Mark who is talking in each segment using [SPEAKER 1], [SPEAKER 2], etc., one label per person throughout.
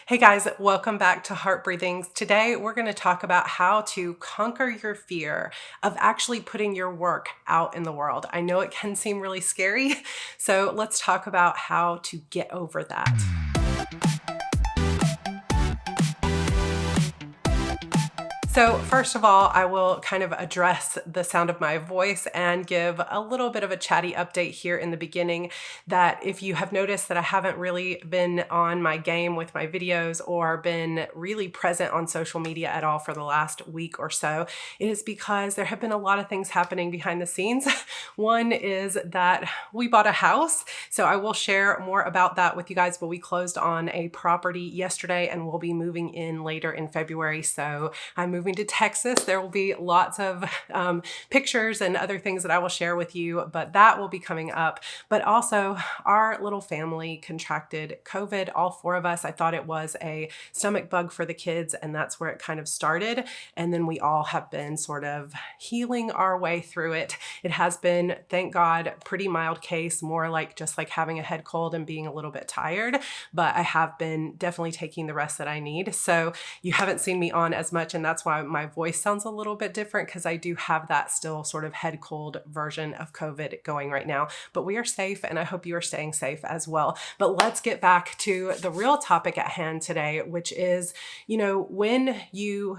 [SPEAKER 1] Hey guys, welcome back to Heart Breathings. Today we're going to talk about how to conquer your fear of actually putting your work out in the world. I know it can seem really scary, so let's talk about how to get over that. So first of all, I will kind of address the sound of my voice and give a little bit of a chatty update here in the beginning that if you have noticed that I haven't really been on my game with my videos or been really present on social media at all for the last week or so, it is because there have been a lot of things happening behind the scenes. One is that we bought a house, so I will share more about that with you guys, but we closed on a property yesterday and we'll be moving in later in February. So I'm moving to Texas. There will be lots of pictures and other things that I will share with you, but that will be coming up. But also our little family contracted COVID, all four of us. I thought it was a stomach bug for the kids, and that's where it kind of started. And then we all have been sort of healing our way through it. It has been, thank God, pretty mild case, more like just like having a head cold and being a little bit tired, but I have been definitely taking the rest that I need. So you haven't seen me on as much, and that's why my voice sounds a little bit different, because I do have that still sort of head cold version of COVID going right now. But we are safe, and I hope you are staying safe as well. But let's get back to the real topic at hand today, which is, when you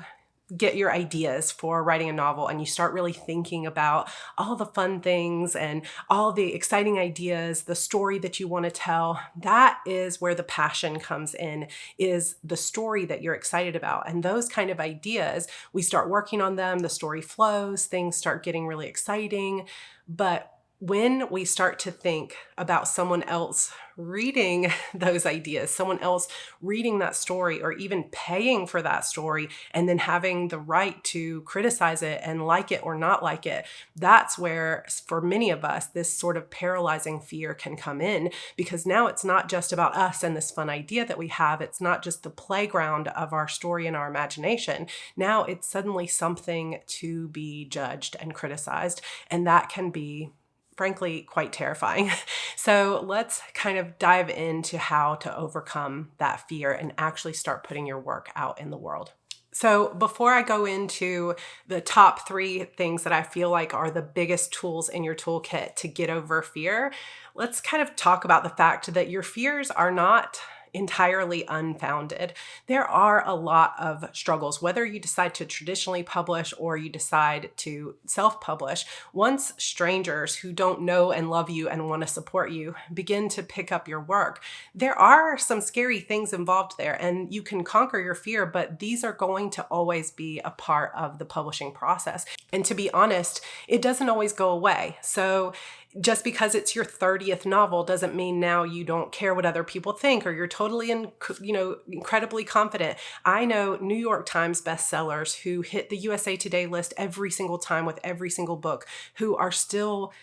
[SPEAKER 1] get your ideas for writing a novel and you start really thinking about all the fun things and all the exciting ideas, the story that you want to tell, that is where the passion comes in, is the story that you're excited about. And those kind of ideas, we start working on them, the story flows, things start getting really exciting. But when we start to think about someone else reading those ideas, someone else reading that story, or even paying for that story, and then having the right to criticize it and like it or not like it, that's where, for many of us, this sort of paralyzing fear can come in, because now it's not just about us and this fun idea that we have. It's not just the playground of our story and our imagination. Now it's suddenly something to be judged and criticized, and that can be, frankly, quite terrifying. So let's kind of dive into how to overcome that fear and actually start putting your work out in the world. So before I go into the top 3 things that I feel like are the biggest tools in your toolkit to get over fear, let's kind of talk about the fact that your fears are not entirely unfounded. There are a lot of struggles, whether you decide to traditionally publish or you decide to self-publish. Once strangers who don't know and love you and want to support you begin to pick up your work, there are some scary things involved there, and you can conquer your fear, but these are going to always be a part of the publishing process. And to be honest, it doesn't always go away. So just because it's your 30th novel doesn't mean now you don't care what other people think, or you're totally incredibly confident. I know New York Times bestsellers who hit the USA Today list every single time with every single book, who are still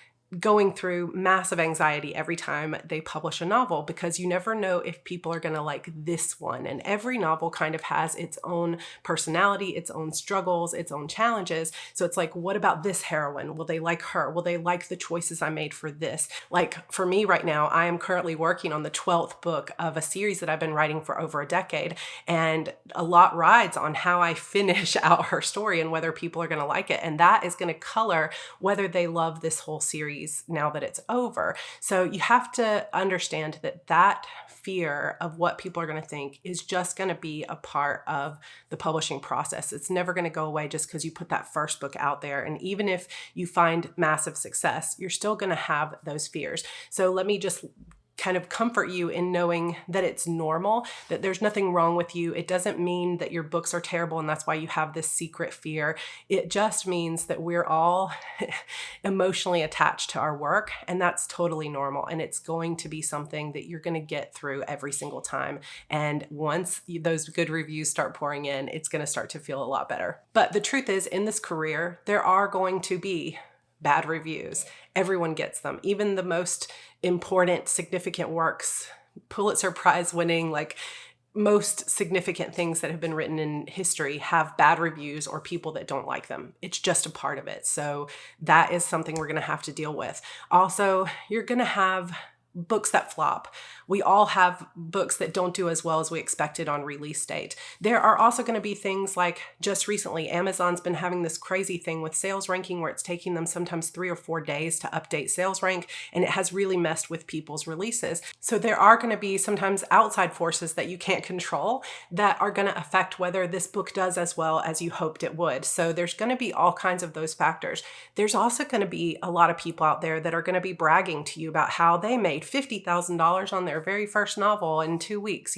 [SPEAKER 1] going through massive anxiety every time they publish a novel, because you never know if people are going to like this one. And every novel kind of has its own personality, its own struggles, its own challenges. So it's like, what about this heroine? Will they like her? Will they like the choices I made for this? Like for me right now, I am currently working on the 12th book of a series that I've been writing for over a decade. And a lot rides on how I finish out her story and whether people are going to like it. And that is going to color whether they love this whole series now that it's over. So you have to understand that that fear of what people are going to think is just going to be a part of the publishing process. It's never going to go away just because you put that first book out there. And even if you find massive success, you're still going to have those fears. So let me just kind of comfort you in knowing that it's normal, that there's nothing wrong with you. It doesn't mean that your books are terrible and that's why you have this secret fear. It just means that we're all emotionally attached to our work, and that's totally normal. And it's going to be something that you're going to get through every single time. And once those good reviews start pouring in, it's going to start to feel a lot better. But the truth is, in this career, there are going to be bad reviews. Everyone gets them. Even the most important, significant works, Pulitzer Prize winning, like most significant things that have been written in history, have bad reviews or people that don't like them. It's just a part of it. So that is something we're going to have to deal with. Also, you're going to have books that flop. We all have books that don't do as well as we expected on release date. There are also going to be things like just recently, Amazon's been having this crazy thing with sales ranking where it's taking them sometimes 3 or 4 days to update sales rank, and it has really messed with people's releases. So there are going to be sometimes outside forces that you can't control that are going to affect whether this book does as well as you hoped it would. So there's going to be all kinds of those factors. There's also going to be a lot of people out there that are going to be bragging to you about how they made $50,000 on their very first novel in 2 weeks,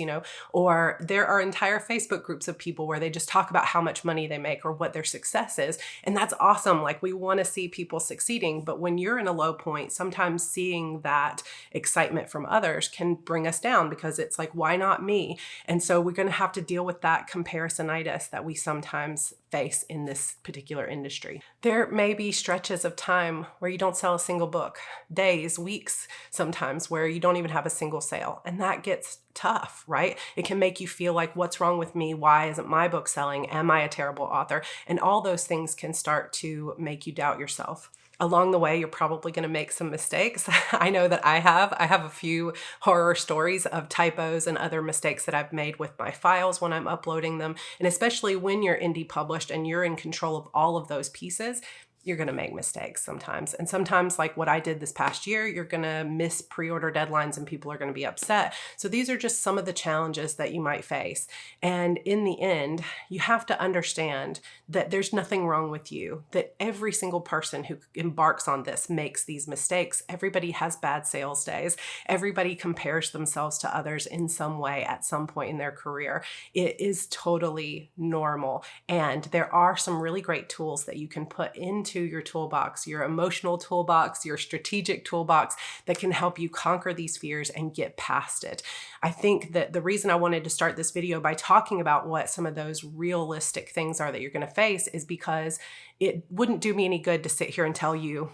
[SPEAKER 1] or there are entire Facebook groups of people where they just talk about how much money they make or what their success is. And that's awesome. Like, we want to see people succeeding, but when you're in a low point, sometimes seeing that excitement from others can bring us down because it's like, why not me? And so we're going to have to deal with that comparisonitis that we sometimes face in this particular industry. There may be stretches of time where you don't sell a single book, days, weeks, sometimes where you don't even have a single sale. And that gets tough, right? It can make you feel like, what's wrong with me? Why isn't my book selling? Am I a terrible author? And all those things can start to make you doubt yourself. Along the way, you're probably going to make some mistakes. I know that I have. I have a few horror stories of typos and other mistakes that I've made with my files when I'm uploading them. And especially when you're indie published and you're in control of all of those pieces, you're going to make mistakes sometimes. And sometimes, like what I did this past year, you're going to miss pre-order deadlines and people are going to be upset. So these are just some of the challenges that you might face. And in the end, you have to understand that there's nothing wrong with you, that every single person who embarks on this makes these mistakes. Everybody has bad sales days. Everybody compares themselves to others in some way at some point in their career. It is totally normal. And there are some really great tools that you can put into your toolbox, your emotional toolbox, your strategic toolbox, that can help you conquer these fears and get past it. I think that the reason I wanted to start this video by talking about what some of those realistic things are that you're going to face is because it wouldn't do me any good to sit here and tell you,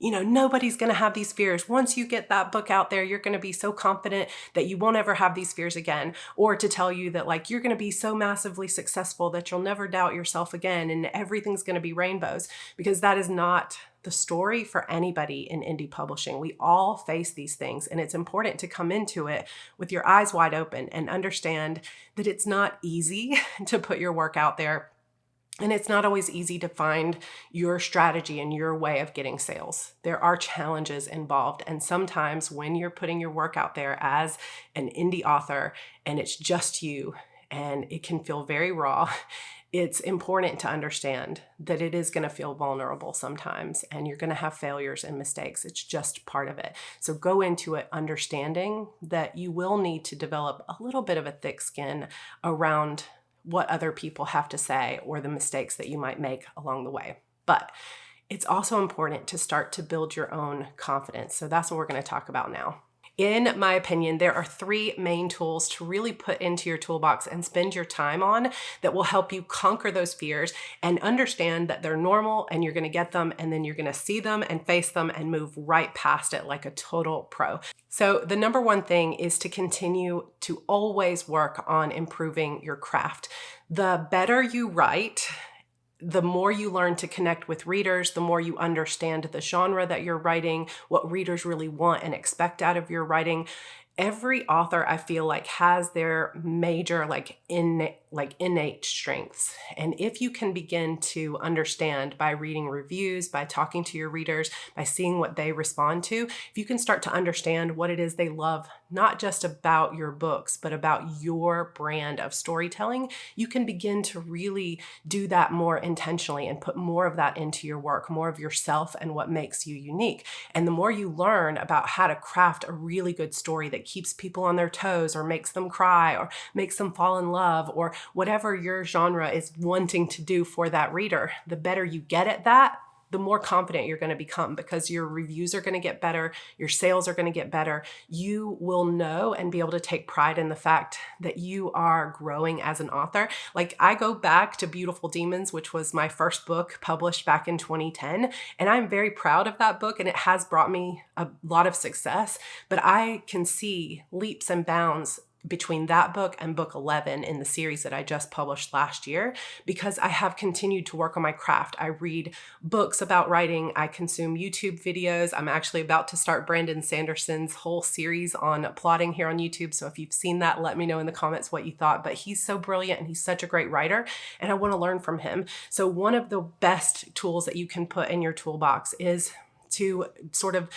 [SPEAKER 1] nobody's going to have these fears. Once you get that book out there, you're going to be so confident that you won't ever have these fears again. Or to tell you that, like, you're going to be so massively successful that you'll never doubt yourself again and everything's going to be rainbows, because that is not the story for anybody in indie publishing. We all face these things, and it's important to come into it with your eyes wide open and understand that it's not easy to put your work out there. And it's not always easy to find your strategy and your way of getting sales. There are challenges involved. And sometimes when you're putting your work out there as an indie author and it's just you and it can feel very raw, it's important to understand that it is going to feel vulnerable sometimes and you're going to have failures and mistakes. It's just part of it. So go into it understanding that you will need to develop a little bit of a thick skin around what other people have to say or the mistakes that you might make along the way. But it's also important to start to build your own confidence. So that's what we're going to talk about now. In my opinion, there are 3 main tools to really put into your toolbox and spend your time on that will help you conquer those fears and understand that they're normal and you're going to get them, and then you're going to see them and face them and move right past it like a total pro. So the number one thing is to continue to always work on improving your craft. The better you write, the more you learn to connect with readers, the more you understand the genre that you're writing, what readers really want and expect out of your writing. Every author, I feel like, has their major innate strengths. And if you can begin to understand by reading reviews, by talking to your readers, by seeing what they respond to, if you can start to understand what it is they love, not just about your books, but about your brand of storytelling, you can begin to really do that more intentionally and put more of that into your work, more of yourself and what makes you unique. And the more you learn about how to craft a really good story that keeps people on their toes or makes them cry or makes them fall in love or whatever your genre is wanting to do for that reader, the better you get at that, the more confident you're going to become, because your reviews are going to get better, your sales are going to get better. You will know and be able to take pride in the fact that you are growing as an author. Like, I go back to Beautiful Demons, which was my first book published back in 2010, and I'm very proud of that book, and it has brought me a lot of success, but I can see leaps and bounds between that book and book 11 in the series that I just published last year, because I have continued to work on my craft. I read books about writing. I consume YouTube videos. I'm actually about to start Brandon Sanderson's whole series on plotting here on YouTube. So if you've seen that, let me know in the comments what you thought. But he's so brilliant and he's such a great writer, and I want to learn from him. So one of the best tools that you can put in your toolbox is to sort of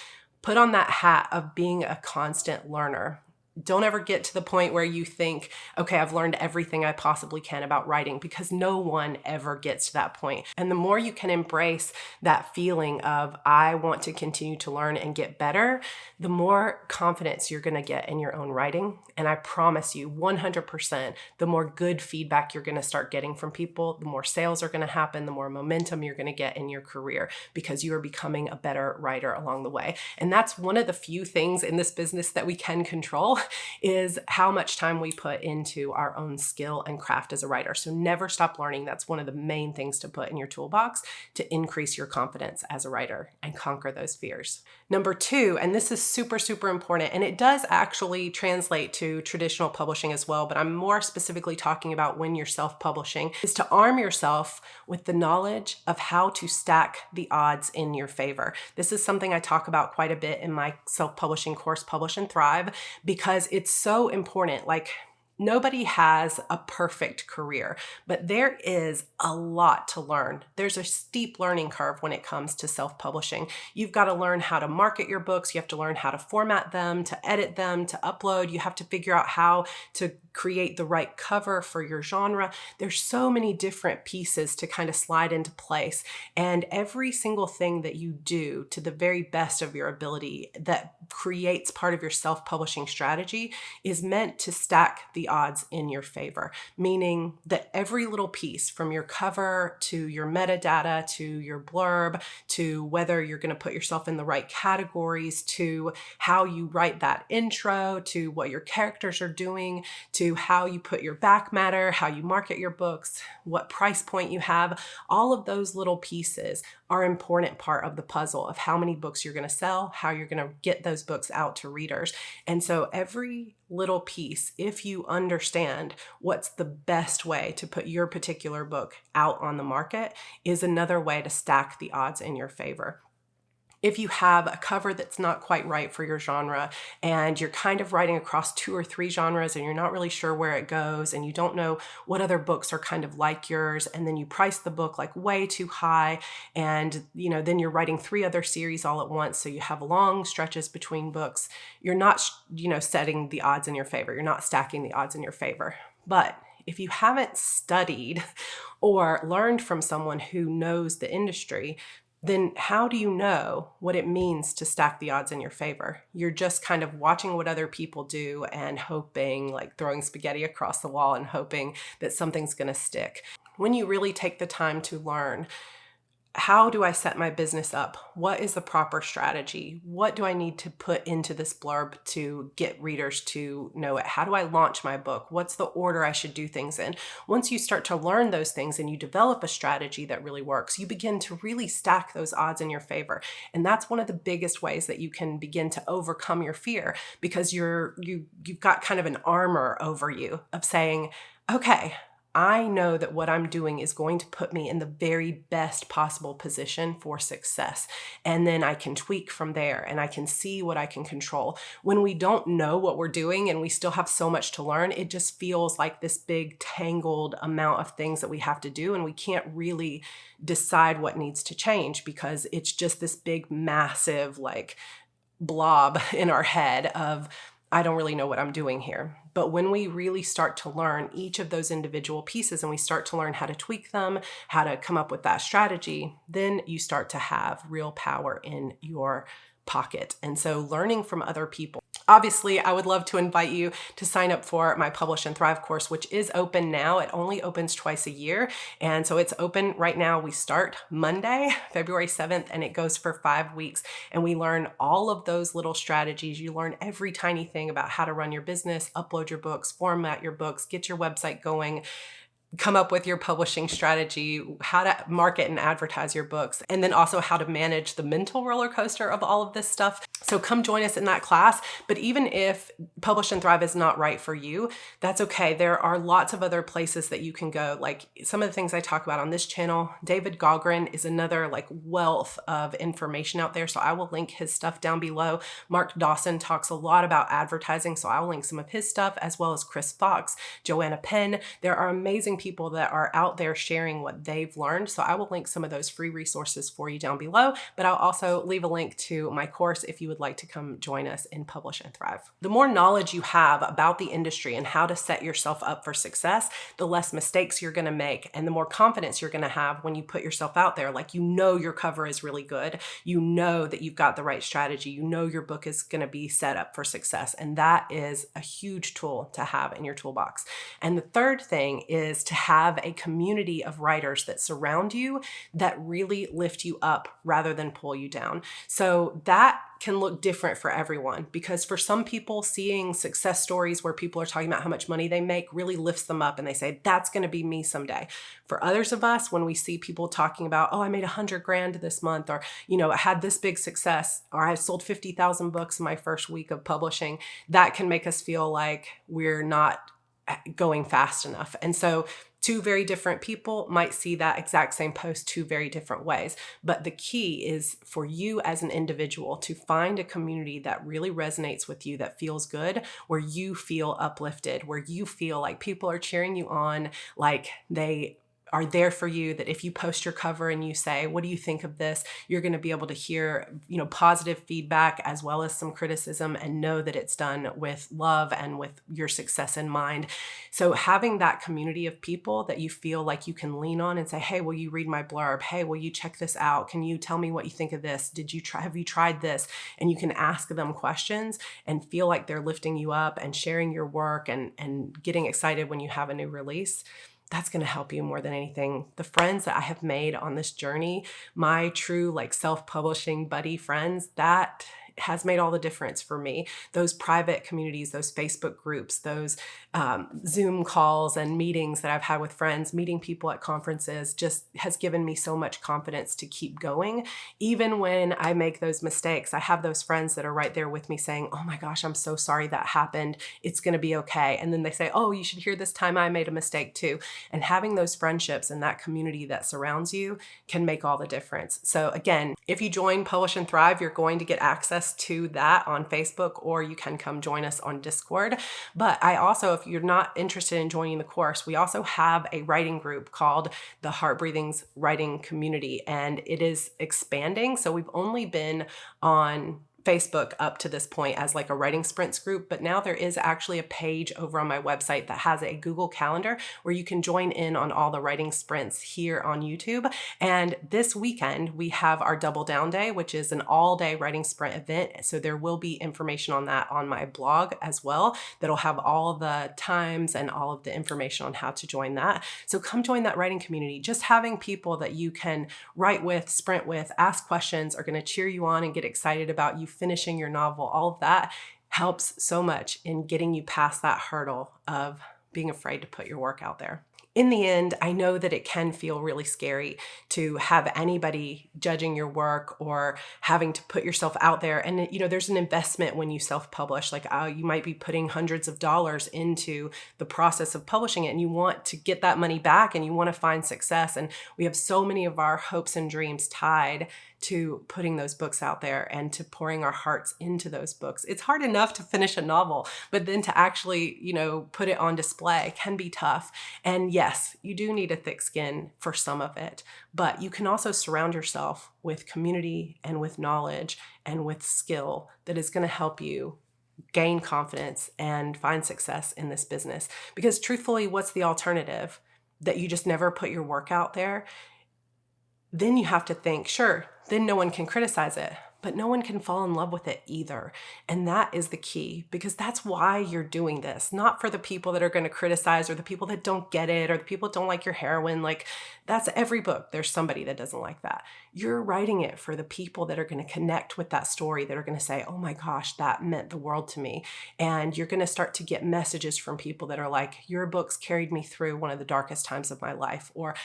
[SPEAKER 1] put on that hat of being a constant learner. Don't ever get to the point where you think, okay, I've learned everything I possibly can about writing, because no one ever gets to that point. And the more you can embrace that feeling of, I want to continue to learn and get better, the more confidence you're going to get in your own writing. And I promise you 100%, the more good feedback you're going to start getting from people, the more sales are going to happen, the more momentum you're going to get in your career, because you are becoming a better writer along the way. And that's one of the few things in this business that we can control, is how much time we put into our own skill and craft as a writer. So never stop learning. That's one of the main things to put in your toolbox to increase your confidence as a writer and conquer those fears. Number 2, and this is super, super important, and it does actually translate to traditional publishing as well, but I'm more specifically talking about when you're self-publishing, is to arm yourself with the knowledge of how to stack the odds in your favor. This is something I talk about quite a bit in my self-publishing course, Publish and Thrive, because it's so important. Like, nobody has a perfect career, but there is a lot to learn. There's a steep learning curve when it comes to self-publishing. You've got to learn how to market your books. You have to learn how to format them, to edit them, to upload. You have to figure out how to create the right cover for your genre. There's so many different pieces to kind of slide into place. And every single thing that you do to the very best of your ability that creates part of your self-publishing strategy is meant to stack the odds in your favor, meaning that every little piece, from your cover to your metadata to your blurb to whether you're going to put yourself in the right categories, to how you write that intro, to what your characters are doing, to how you put your back matter, how you market your books, what price point you have, all of those little pieces are an important part of the puzzle of how many books you're going to sell, how you're going to get those books out to readers. And so every little piece, if you understand what's the best way to put your particular book out on the market, is another way to stack the odds in your favor. If you have a cover that's not quite right for your genre, and you're kind of writing across 2 or 3 genres and you're not really sure where it goes, and you don't know what other books are kind of like yours, and then you price the book like way too high, and then you're writing 3 other series all at once, so you have long stretches between books, you're not setting the odds in your favor. You're not stacking the odds in your favor. But if you haven't studied or learned from someone who knows the industry, then how do you know what it means to stack the odds in your favor? You're just kind of watching what other people do and hoping, like throwing spaghetti across the wall and hoping that something's going to stick. When you really take the time to learn, how do I set my business up? What is the proper strategy? What do I need to put into this blurb to get readers to know it? How do I launch my book? What's the order I should do things in? Once you start to learn those things and you develop a strategy that really works, you begin to really stack those odds in your favor. And that's one of the biggest ways that you can begin to overcome your fear, because you've got kind of an armor over you of saying, okay, I know that what I'm doing is going to put me in the very best possible position for success. And then I can tweak from there and I can see what I can control. When we don't know what we're doing and we still have so much to learn, it just feels like this big tangled amount of things that we have to do. And we can't really decide what needs to change because it's just this big, massive blob in our head of, I don't really know what I'm doing here. But when we really start to learn each of those individual pieces and we start to learn how to tweak them, how to come up with that strategy, then you start to have real power in your pocket. And so learning from other people. Obviously, I would love to invite you to sign up for my Publish and Thrive course, which is open now. It only opens twice a year. And so it's open right now. We start Monday, February 7th, and it goes for 5 weeks. And we learn all of those little strategies. You learn every tiny thing about how to run your business, upload your books, format your books, get your website going, come up with your publishing strategy, how to market and advertise your books, and then also how to manage the mental roller coaster of all of this stuff. So come join us in that class. But even if Publish and Thrive is not right for you, that's okay. There are lots of other places that you can go. Like some of the things I talk about on this channel, David Gaughran is another like wealth of information out there. So I will link his stuff down below. Mark Dawson talks a lot about advertising. So I'll link some of his stuff, as well as Chris Fox, Joanna Penn. There are amazing people that are out there sharing what they've learned. So I will link some of those free resources for you down below, but I'll also leave a link to my course if you would like to come join us in Publish and Thrive. The more knowledge you have about the industry and how to set yourself up for success, the less mistakes you're going to make and the more confidence you're going to have when you put yourself out there. Like, you know, your cover is really good. You know that you've got the right strategy. You know your book is going to be set up for success. And that is a huge tool to have in your toolbox. And the third thing is to have a community of writers that surround you that really lift you up rather than pull you down. So that can look different for everyone, because for some people, seeing success stories where people are talking about how much money they make really lifts them up and they say, that's going to be me someday. For others of us, when we see people talking about, oh, I made 100 grand this month, or, you know, I had this big success, or I sold 50,000 books in my first week of publishing, that can make us feel like we're not going fast enough. And so two very different people might see that exact same post two very different ways. But the key is for you as an individual to find a community that really resonates with you, that feels good, where you feel uplifted, where you feel like people are cheering you on, like they are there for you, that if you post your cover and you say, what do you think of this? You're going to be able to hear, you know, positive feedback as well as some criticism, and know that it's done with love and with your success in mind. So having that community of people that you feel like you can lean on and say, hey, will you read my blurb? Hey, will you check this out? Can you tell me what you think of this? Have you tried this? And you can ask them questions and feel like they're lifting you up and sharing your work and getting excited when you have a new release. That's going to help you more than anything. The friends that I have made on this journey, my true like self-publishing buddy friends, that has made all the difference for me. Those private communities, those Facebook groups, those Zoom calls and meetings that I've had with friends, meeting people at conferences, just has given me so much confidence to keep going. Even when I make those mistakes, I have those friends that are right there with me saying, oh my gosh, I'm so sorry that happened. It's going to be okay. And then they say, oh, you should hear this time I made a mistake too. And having those friendships and that community that surrounds you can make all the difference. So again, if you join Publish and Thrive, you're going to get access to that on Facebook, or you can come join us on Discord. But I also, if you're not interested in joining the course, we also have a writing group called the Heart Breathing's Writing Community, and it is expanding. So we've only been on Facebook up to this point as like a writing sprints group, but now there is actually a page over on my website that has a Google Calendar where you can join in on all the writing sprints here on YouTube. And this weekend we have our Double Down Day, which is an all-day writing sprint event. So there will be information on that on my blog as well, that'll have all the times and all of the information on how to join that. So come join that writing community. Just having people that you can write with, sprint with, ask questions, are going to cheer you on and get excited about you finishing your novel. All of that helps so much in getting you past that hurdle of being afraid to put your work out there. In the end, I know that it can feel really scary to have anybody judging your work or having to put yoururself out there. And, you know, there's an investment when you self-publish, like you might be putting hundreds of dollars into the process of publishing it, and you want to get that money back and you want to find success. And we have so many of our hopes and dreams tied to putting those books out there and to pouring our hearts into those books. It's hard enough to finish a novel, but then to actually, you know, put it on display can be tough. And yes, you do need a thick skin for some of it, but you can also surround yourself with community and with knowledge and with skill that is going to help you gain confidence and find success in this business. Because truthfully, what's the alternative? That you just never put your work out there? Then you have to think, sure, then no one can criticize it. but no one can fall in love with it either. And that is the key, because that's why you're doing this, not for the people that are going to criticize or the people that don't get it or the people that don't like your heroine. Like, that's every book. There's somebody that doesn't like that. You're writing it for the people that are going to connect with that story, that are going to say, oh my gosh, that meant the world to me. And you're going to start to get messages from people that are like, your books carried me through one of the darkest times of my life, or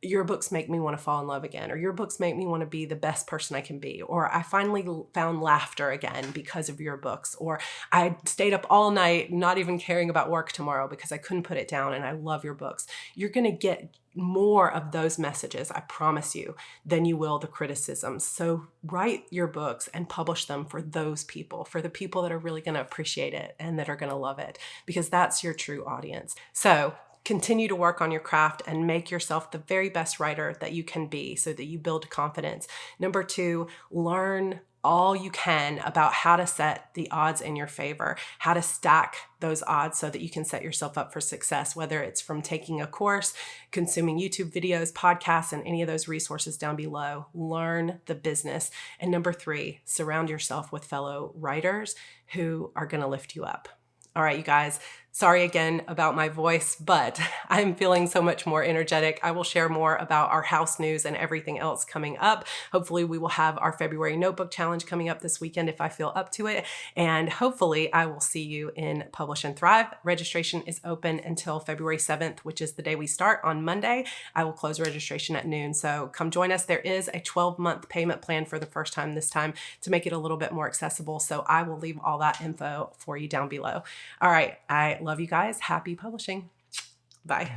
[SPEAKER 1] your books make me want to fall in love again, or your books make me want to be the best person I can be, or I finally found laughter again because of your books, or I stayed up all night not even caring about work tomorrow because I couldn't put it down and I love your books. You're going to get more of those messages, I promise you, than you will the criticisms. So write your books and publish them for those people, for the people that are really going to appreciate it and that are going to love it, because that's your true audience. So continue to work on your craft and make yourself the very best writer that you can be so that you build confidence. Number 2, learn all you can about how to set the odds in your favor, how to stack those odds so that you can set yourself up for success, whether it's from taking a course, consuming YouTube videos, podcasts, and any of those resources down below. Learn the business. And number 3, surround yourself with fellow writers who are going to lift you up. All right, you guys, sorry again about my voice, but I'm feeling so much more energetic. I will share more about our house news and everything else coming up. Hopefully we will have our February notebook challenge coming up this weekend if I feel up to it. And hopefully I will see you in Publish and Thrive. Registration is open until February 7th, which is the day we start on Monday. I will close registration at noon. So come join us. There is a 12-month payment plan for the first time this time to make it a little bit more accessible. So I will leave all that info for you down below. All right. I love you guys. Happy publishing. Bye.